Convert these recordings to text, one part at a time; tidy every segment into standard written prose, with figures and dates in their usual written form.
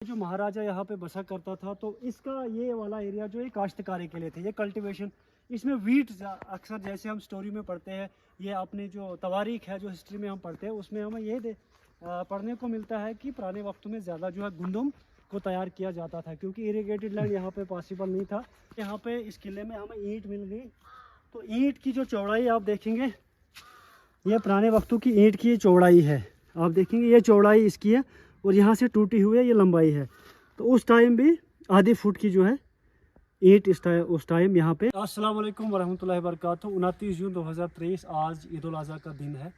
जो महाराजा यहाँ पे बसा करता था, तो इसका ये वाला एरिया जो है काश्तकारी के लिए थे, ये कल्टीवेशन। इसमें वीट अक्सर जैसे हम स्टोरी में पढ़ते हैं, ये अपने जो तवारीख है, जो हिस्ट्री में हम पढ़ते हैं, उसमें हमें ये पढ़ने को मिलता है कि पुराने वक्तों में ज़्यादा जो है गंदम को तैयार किया जाता था, क्योंकि इरीगेटेड लैंड यहाँ पे पॉसिबल नहीं था। यहाँ पे इस किले में हमें ईंट मिल गई, तो ईंट की जो चौड़ाई आप देखेंगे, ये पुराने वक्तों की ईंट की चौड़ाई है। आप देखेंगे ये चौड़ाई इसकी है, और यहाँ से टूटी हुई है ये लंबाई है। तो उस टाइम भी आधी फुट की जो है ईंट उस टाइम यहाँ पे। अस्सलाम वालेकुम वरहमतुल्लाहि वबरकातुहू। 29 जून 2023 आज ईद उल अज़हा का दिन है।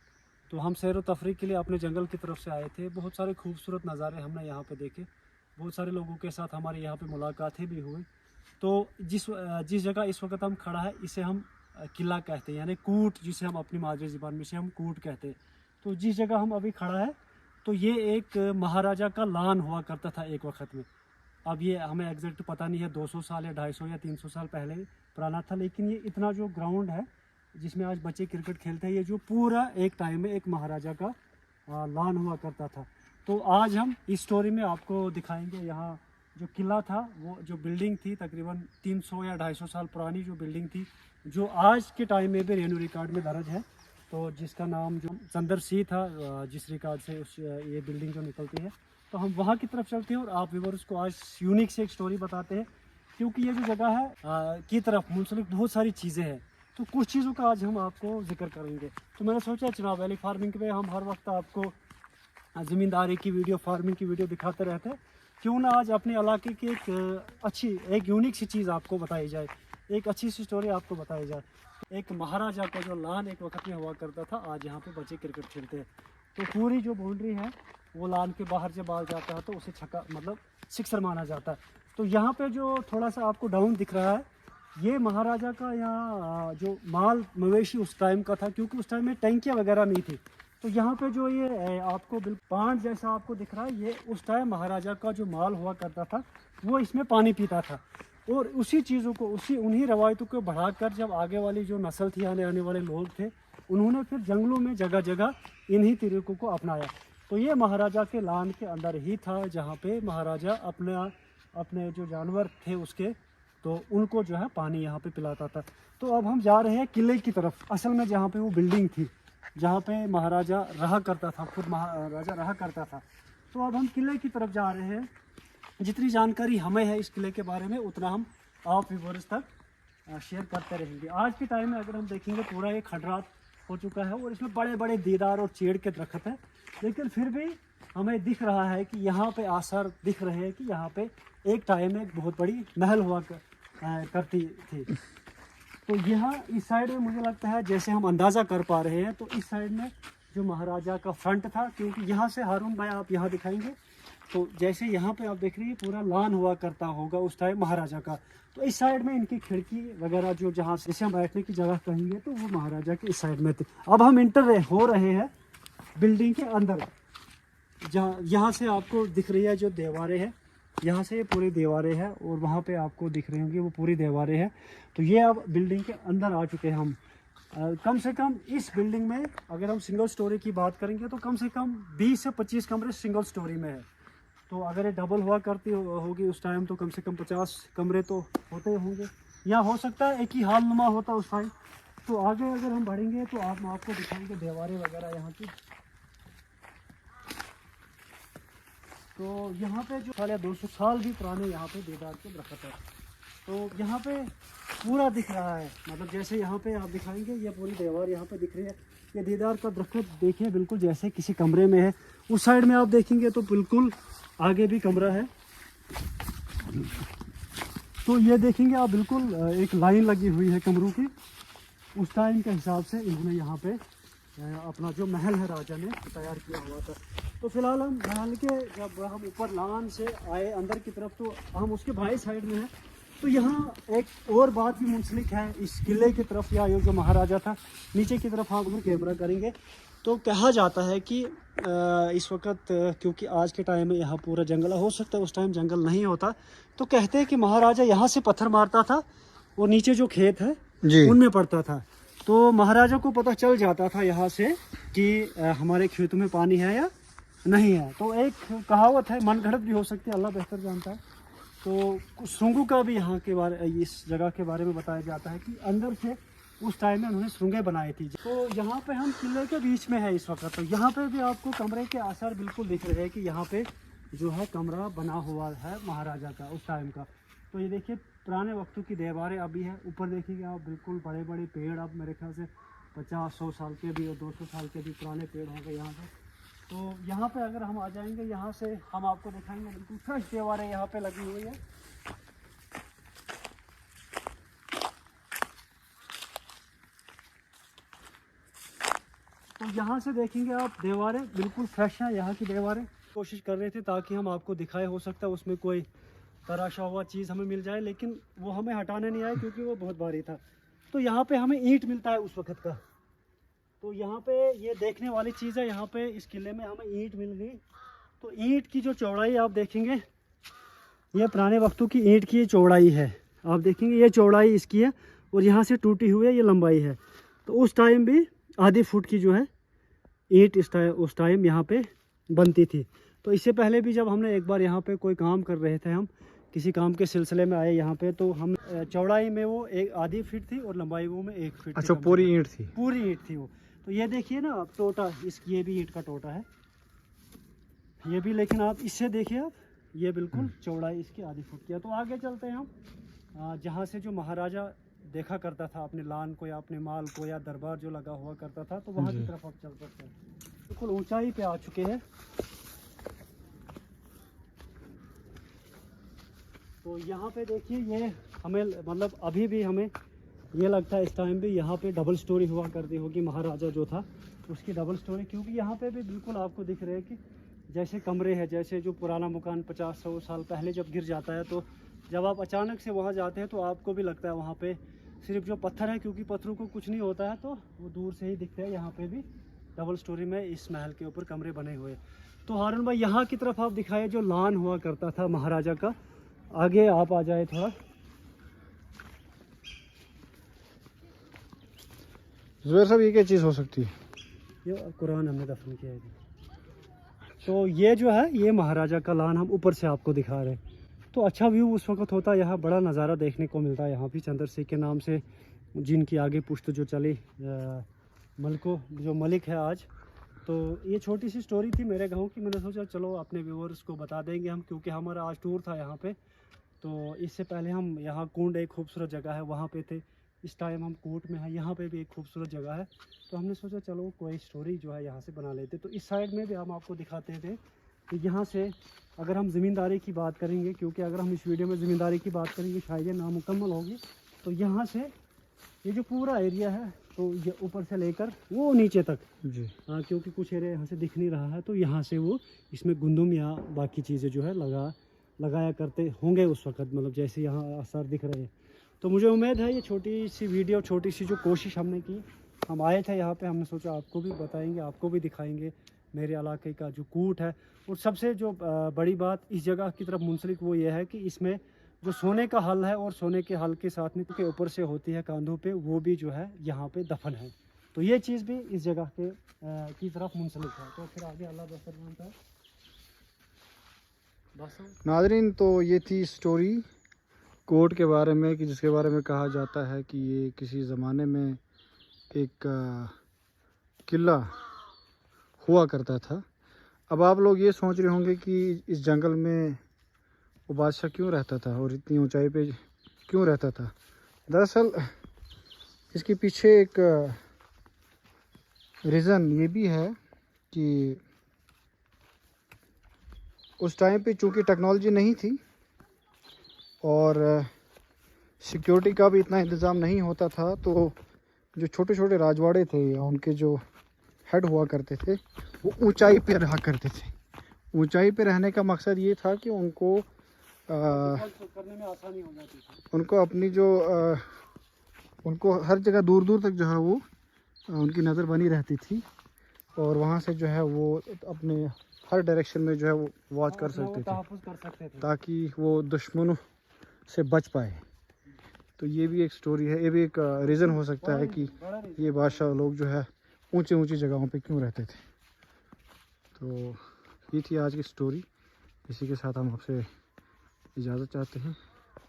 तो हम सैर व तफरीह के लिए अपने जंगल की तरफ से आए थे। बहुत सारे खूबसूरत नज़ारे हमने यहाँ पे देखे, बहुत सारे लोगों के साथ हमारी यहाँ पे मुलाकातें भी हुई। तो जिस जगह इस वक्त हम खड़ा है, इसे हम किला कहते हैं, यानी कूट, जिसे हम अपनी मादरी ज़बान में से हम कूट कहते हैं। तो जिस जगह हम अभी खड़ा है, तो ये एक महाराजा का लान हुआ करता था एक वक्त में। अब ये हमें एग्जैक्ट पता नहीं है, 200 साल या 250 या 300 साल पहले पुराना था, लेकिन ये इतना जो ग्राउंड है जिसमें आज बच्चे क्रिकेट खेलते हैं, ये जो पूरा एक टाइम में एक महाराजा का लान हुआ करता था। तो आज हम इस स्टोरी में आपको दिखाएंगे यहाँ जो किला था, वो जो बिल्डिंग थी तकरीबन 300 या 250 साल पुरानी जो बिल्डिंग थी, जो आज के टाइम में भी रेनू रिकॉर्ड में दर्ज है, तो जिसका नाम जो चंदर सी था, जिस रिकॉर्ड से ये बिल्डिंग जो निकलती है। तो हम वहाँ की तरफ चलते हैं और आप व्यूअर्स को आज यूनिक से एक स्टोरी बताते हैं, क्योंकि ये जो जगह है की तरफ मुंसलिक बहुत सारी चीज़ें हैं। तो कुछ चीज़ों का आज हम आपको जिक्र करेंगे। तो मैंने सोचा जनाब वैली फार्मिंग पे हम हर वक्त आपको ज़मींदारी की वीडियो, फार्मिंग की वीडियो दिखाते रहते हैं, क्यों ना आज अपने इलाके की एक यूनिक सी चीज़ आपको बताई जाए, एक अच्छी सी स्टोरी आपको बताई जाए। एक महाराजा का जो लान एक वक्त में हुआ करता था, आज यहाँ पे बच्चे क्रिकेट खेलते हैं। तो पूरी जो बाउंड्री है वो लान के बाहर जब बाल जाता है तो उसे छक्का मतलब सिक्सर माना जाता है। तो यहाँ पे जो थोड़ा सा आपको डाउन दिख रहा है, ये महाराजा का यहाँ जो माल मवेशी उस टाइम का था, क्योंकि उस टाइम में टैंकियाँ वगैरह नहीं थी। तो यहाँ पे जो ये आपको पांड जैसा आपको दिख रहा है, ये उस टाइम महाराजा का जो माल हुआ करता था, वो इसमें पानी पीता था। और उसी चीज़ों को, उन्हीं रवायतों को बढ़ाकर जब आगे वाली जो नस्ल थी, आने वाले लोग थे, उन्होंने फिर जंगलों में जगह जगह इन्हीं तरीक़ों को अपनाया। तो ये महाराजा के लान के अंदर ही था, जहाँ पे महाराजा अपने जो जानवर थे उसके, तो उनको जो है पानी यहाँ पे पिलाता था। तो अब हम जा रहे हैं किले की तरफ, असल में जहाँ पे वो बिल्डिंग थी, जहाँ पे महाराजा रहा करता था, खुद महाराजा रहा करता था। तो अब हम किले की तरफ जा रहे हैं। जितनी जानकारी हमें है इस किले के बारे में, उतना हम आप व्यूअर्स तक शेयर करते रहेंगे। आज के टाइम में अगर हम देखेंगे, पूरा ये खंडरात हो चुका है और इसमें बड़े बड़े देदार और चेड़ के दरख्त हैं, लेकिन फिर भी हमें दिख रहा है कि यहाँ पे आसार दिख रहे हैं कि यहाँ पे एक टाइम में एक बहुत बड़ी महल हुआ करती थी। तो यहाँ इस साइड में मुझे लगता है, जैसे हम अंदाज़ा कर पा रहे हैं, तो इस साइड में जो महाराजा का फ्रंट था, क्योंकि यहाँ से हारून भाई आप यहाँ दिखाएंगे, तो जैसे यहाँ पे आप देख रही है पूरा लान हुआ करता होगा उस टाइम महाराजा का। तो इस साइड में इनकी खिड़की वगैरह जो जहाँ से हम बैठने की जगह कहेंगे, तो वो महाराजा के इस साइड में थे। अब हम इंटर हो रहे हैं बिल्डिंग के अंदर, जहाँ यहाँ से आपको दिख रही है जो दीवारें हैं, यहाँ से पूरी दीवारें हैं, और वहाँ पे आपको दिख रही होंगी वो पूरी दीवारें हैं। तो ये अब बिल्डिंग के अंदर आ चुके हैं हम। कम से कम इस बिल्डिंग में अगर हम सिंगल स्टोरी की बात करेंगे, तो कम से कम 20 से 25 कमरे सिंगल स्टोरी में है। तो अगर ये डबल हुआ करती होगी उस टाइम, तो कम से कम 50 कमरे तो होते होंगे, या हो सकता है एक ही हाल नुमा होता उस टाइम। तो आगे अगर हम बढ़ेंगे तो आपको दिखाएंगे दीवारें वगैरह यहाँ की। तो यहाँ पे जो 200 साल भी पुराने यहाँ पे देदार के दरख्त है। तो यहाँ पे पूरा दिख रहा है, मतलब जैसे यहाँ पे आप दिखाएंगे, ये पूरी दीवार यहाँ पे दिख रही है। ये देदार का दरख्त देखिए, बिल्कुल जैसे किसी कमरे में है। उस साइड में आप देखेंगे तो बिल्कुल आगे भी कमरा है। तो ये देखेंगे आप, बिल्कुल एक लाइन लगी हुई है कमरों की। उस टाइम के हिसाब से इन्होंने यहाँ पे अपना जो महल है राजा ने तैयार किया हुआ था। तो फिलहाल हम महल के जब हम ऊपर लान से आए अंदर की तरफ, तो हम उसके बाएं साइड में हैं। तो यहाँ एक और बात भी मुंसलिक है इस किले की तरफ, या ये जो महाराजा था, नीचे की तरफ हम अगर कैमरा करेंगे तो कहा जाता है कि इस वक्त, क्योंकि आज के टाइम में यहाँ पूरा जंगल, हो सकता है उस टाइम जंगल नहीं होता, तो कहते हैं कि महाराजा यहाँ से पत्थर मारता था और नीचे जो खेत है उनमें पड़ता था। तो महाराजा को पता चल जाता था यहाँ से कि हमारे खेतों में पानी है या नहीं है। तो एक कहावत है, मन घड़त भी हो सकती है, अल्लाह बेहतर जानता है। तो कुछ सुरंगों का भी यहाँ के बारे, इस जगह के बारे में बताया जाता है कि अंदर से उस टाइम में उन्होंने सुरंगें बनाई थी। तो यहाँ पे हम किले के बीच में है इस वक्त। तो यहाँ पे भी आपको कमरे के आसार बिल्कुल दिख रहे हैं कि यहाँ पे जो है कमरा बना हुआ है महाराजा का उस टाइम का। तो ये देखिए पुराने वक्तों की दीवारें अभी है। ऊपर देखिएगा आप, बिल्कुल बड़े बड़े पेड़, अब मेरे ख्याल से 50-100 साल के भी और 200 साल के भी पुराने पेड़ होंगे यहाँ पे। तो यहाँ पे अगर हम आ जाएंगे, यहाँ से हम आपको दिखाएंगे बिल्कुल फ्रेश दीवारें यहाँ पे लगी हुई है। तो यहाँ से देखेंगे आप, दीवारें बिल्कुल फ्रेश हैं यहाँ की दीवारें। कोशिश कर रहे थे ताकि हम आपको दिखाए, हो सकता है उसमें कोई तराशा हुआ चीज़ हमें मिल जाए, लेकिन वो हमें हटाने नहीं आए क्योंकि वो बहुत भारी था। तो यहाँ पे हमें ईंट मिलता है उस वक़्त का। तो यहाँ पे ये देखने वाली चीज़ है, यहाँ पे इस किले में हमें ईंट मिल गई। तो ईंट की जो चौड़ाई आप देखेंगे, ये पुराने वक्तों की ईंट की चौड़ाई है। आप देखेंगे ये चौड़ाई इसकी है और यहाँ से टूटी हुई है, ये लंबाई है। तो उस टाइम भी आधी फुट की जो है ईंट उस टाइम यहाँ पे बनती थी। तो इससे पहले भी जब हमने एक बार यहाँ पे कोई काम कर रहे थे, हम किसी काम के सिलसिले में आए यहाँ पे, तो हम चौड़ाई में वो एक आधी फीट थी और लंबाई वो में 1 फीट। अच्छा, पूरी ईंट थी? पूरी ईंट थी वो। तो ये देखिए ना आप, टोटा ये भी ईंट का टोटा है ये भी, लेकिन आप इससे देखिए आप, ये बिल्कुल चौड़ाई इसकी आधी फुट की है। तो आगे चलते हैं हम, जहाँ से जो महाराजा देखा करता था अपने लान को या अपने माल को या दरबार जो लगा हुआ करता था, तो वहाँ की तरफ आप चल सकते हैं। बिल्कुल ऊंचाई पे आ चुके हैं। तो यहाँ पे देखिए, ये हमें मतलब अभी भी हमें ये लगता है इस टाइम भी यहाँ पे डबल स्टोरी हुआ करती होगी, महाराजा जो था उसकी डबल स्टोरी, क्योंकि यहाँ पे भी बिल्कुल आपको दिख रहे हैं कि जैसे कमरे हैं, जैसे जो पुराना मकान 50-100 साल पहले जब गिर जाता है, तो जब आप अचानक से वहाँ जाते हैं तो आपको भी लगता है वहाँ पे सिर्फ जो पत्थर है, क्योंकि पत्थरों को कुछ नहीं होता है, तो वो दूर से ही दिखते हैं। यहाँ पे भी डबल स्टोरी में इस महल के ऊपर कमरे बने हुए। तो हारून भाई यहाँ की तरफ आप दिखाए, जो लान हुआ करता था महाराजा का, आगे आप आ जाए थोड़ा। ज़ुबैर साहब, ये क्या चीज़ हो सकती है? ये कुरान हमने दफन किया है। तो ये जो है, ये महाराजा का लान हम ऊपर से आपको दिखा रहे हैं। तो अच्छा व्यू उस वक्त होता है, यहाँ बड़ा नज़ारा देखने को मिलता है। यहाँ भी चंद्र सिंह के नाम से जिनकी आगे पुश्त जो चली, मलको जो मलिक है आज। तो ये छोटी सी स्टोरी थी मेरे गांव की, मैंने सोचा चलो अपने व्यूअर्स को बता देंगे हम, क्योंकि हमारा आज टूर था यहाँ पे। तो इससे पहले हम यहाँ कुंड, एक खूबसूरत जगह है, वहाँ पे थे। इस टाइम हम कोट में हैं, यहाँ पे भी एक खूबसूरत जगह है। तो हमने सोचा चलो कोई स्टोरी जो है यहाँ से बना लेते। तो इस साइड में भी हम आपको दिखाते थे कि यहाँ से अगर हम ज़मींदारी की बात करेंगे, क्योंकि अगर हम इस वीडियो में ज़मींदारी की बात करेंगे शायद ये नामुकम्मल होगी। तो यहाँ से ये जो पूरा एरिया है, तो ये ऊपर से लेकर वो नीचे तक जी, हाँ, क्योंकि कुछ एरिया यहाँ से दिख नहीं रहा है, तो यहाँ से वो इसमें गुंदुम या बाकी चीज़ें जो है लगाया करते होंगे उस वक्त, मतलब जैसे यहाँ आसार दिख रहे हैं। तो मुझे उम्मीद है ये छोटी सी वीडियो, छोटी सी जो कोशिश हमने की, हम आए थे यहाँ पे, हमने सोचा आपको भी बताएंगे, आपको भी दिखाएंगे मेरे इलाके का जो कूट है। और सबसे जो बड़ी बात इस जगह की तरफ मुंसलिक वो ये है कि इसमें जो सोने का हल है, और सोने के हल के साथ में के ऊपर से होती है कांधों पे, वो भी जो है यहाँ पे दफन है। तो ये चीज़ भी इस जगह के की तरफ मुंसलिक है। तो फिर आगे अल्लाह बेहतर जानता है। नाज़रीन, तो ये थी स्टोरी कोट के बारे में, कि जिसके बारे में कहा जाता है कि ये किसी ज़माने में एक किला हुआ करता था। अब आप लोग ये सोच रहे होंगे कि इस जंगल में वो बादशाह क्यों रहता था और इतनी ऊंचाई पे क्यों रहता था। दरअसल इसके पीछे एक रीज़न ये भी है कि उस टाइम पे चूँकि टेक्नोलॉजी नहीं थी और सिक्योरिटी का भी इतना इंतज़ाम नहीं होता था, तो जो छोटे छोटे राजवाड़े थे या उनके जो हेड हुआ करते थे, वो ऊंचाई पे रहा करते थे। ऊंचाई पे रहने का मकसद ये था कि उनको करने में आसानी हो जाती थी। उनको अपनी जो उनको हर जगह दूर दूर तक जो है वो उनकी नज़र बनी रहती थी, और वहाँ से जो है वो अपने हर डायरेक्शन में जो है वो वॉच कर सकते थे, ताकि वो दुश्मनों से बच पाए। तो ये भी एक स्टोरी है, ये भी एक रीज़न हो सकता है कि ये बादशाह लोग जो है ऊंची ऊंची जगहों पे क्यों रहते थे। तो ये थी आज की स्टोरी। इसी के साथ हम आपसे इजाज़त चाहते हैं।